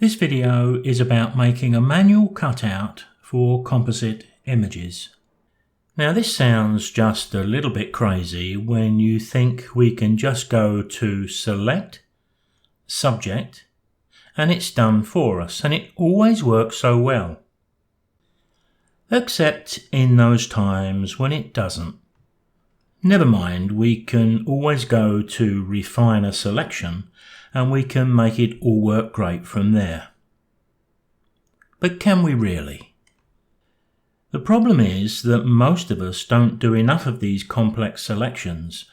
This video is about making a manual cutout for composite images. Now this sounds just a little bit crazy when you think we can just go to Select, Subject, and it's done for us, and it always works so well. Except in those times when it doesn't. Never mind, we can always go to Refine a Selection and we can make it all work great from there. But can we really? The problem is that most of us don't do enough of these complex selections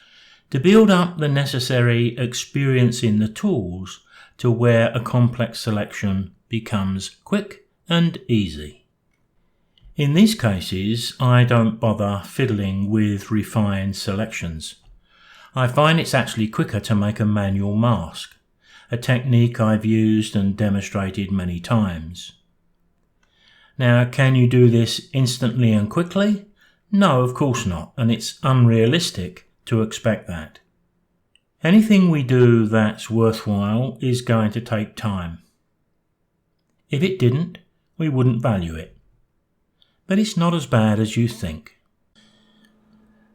to build up the necessary experience in the tools to where a complex selection becomes quick and easy. In these cases, I don't bother fiddling with refined selections. I find it's actually quicker to make a manual mask, a technique I've used and demonstrated many times. Now, can you do this instantly and quickly? No, of course not, and it's unrealistic to expect that. Anything we do that's worthwhile is going to take time. If it didn't, we wouldn't value it. But it's not as bad as you think.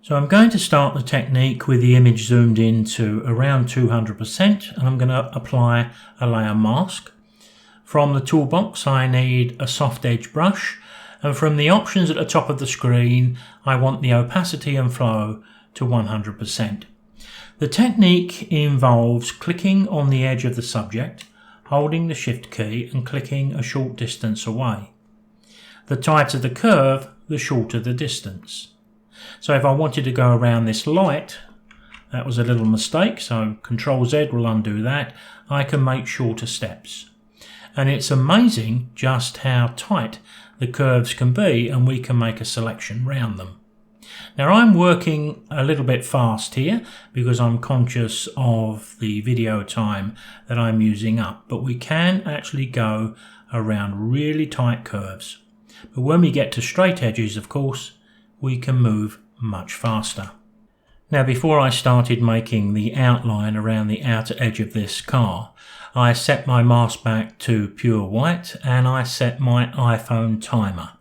So I'm going to start the technique with the image zoomed in to around 200%, and I'm going to apply a layer mask. From the toolbox I need a soft edge brush, and from the options at the top of the screen I want the opacity and flow to 100%. The technique involves clicking on the edge of the subject, holding the Shift key and clicking a short distance away. The tighter the curve, the shorter the distance. So if I wanted to go around this light, that was a little mistake, so Ctrl Z will undo that, I can make shorter steps. And it's amazing just how tight the curves can be, and we can make a selection round them. Now I'm working a little bit fast here because I'm conscious of the video time that I'm using up, but we can actually go around really tight curves. But when we get to straight edges, of course, we can move much faster. Now before I started making the outline around the outer edge of this car, I set my mask back to pure white and I set my iPhone timer.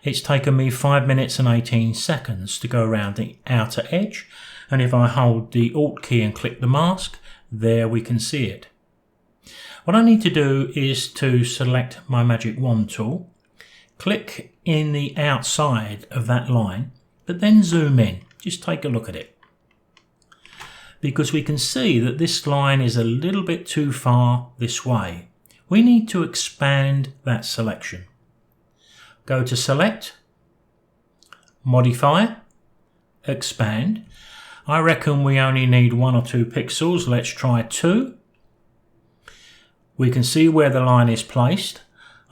It's taken me 5 minutes and 18 seconds to go around the outer edge, and if I hold the Alt key and click the mask, there we can see it. What I need to do is to select my magic wand tool, click in the outside of that line, but then zoom in. Just take a look at it. Because we can see that this line is a little bit too far this way. We need to expand that selection. Go to Select, Modify, Expand. I reckon we only need 1 or 2 pixels. Let's try 2. We can see where the line is placed.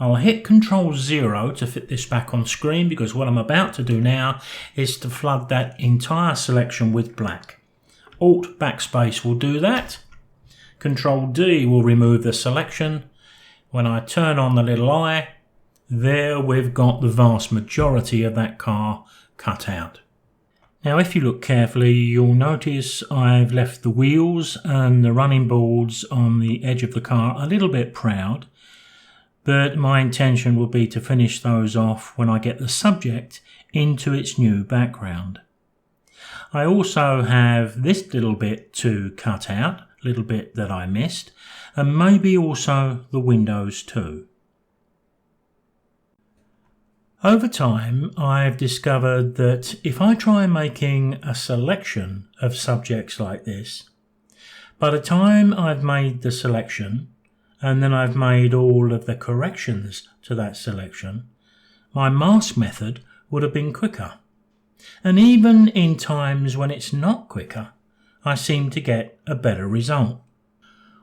I'll hit Ctrl 0 to fit this back on screen because what I'm about to do now is to flood that entire selection with black. Alt backspace will do that. Ctrl D will remove the selection. When I turn on the little eye, there we've got the vast majority of that car cut out. Now if you look carefully, you'll notice I've left the wheels and the running boards on the edge of the car a little bit proud. But my intention will be to finish those off when I get the subject into its new background. I also have this little bit to cut out, little bit that I missed, and maybe also the windows too. Over time, I've discovered that if I try making a selection of subjects like this, by the time I've made the selection, and then I've made all of the corrections to that selection, my mask method would have been quicker. And even in times when it's not quicker, I seem to get a better result.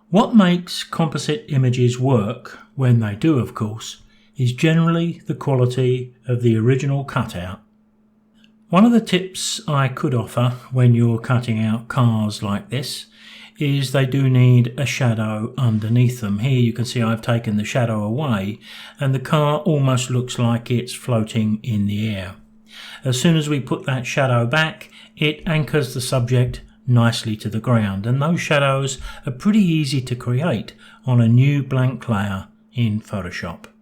What makes composite images work, when they do of course, is generally the quality of the original cutout. One of the tips I could offer when you're cutting out cars like this is they do need a shadow underneath them. Here you can see I've taken the shadow away and the car almost looks like it's floating in the air. As soon as we put that shadow back, it anchors the subject nicely to the ground, and those shadows are pretty easy to create on a new blank layer in Photoshop.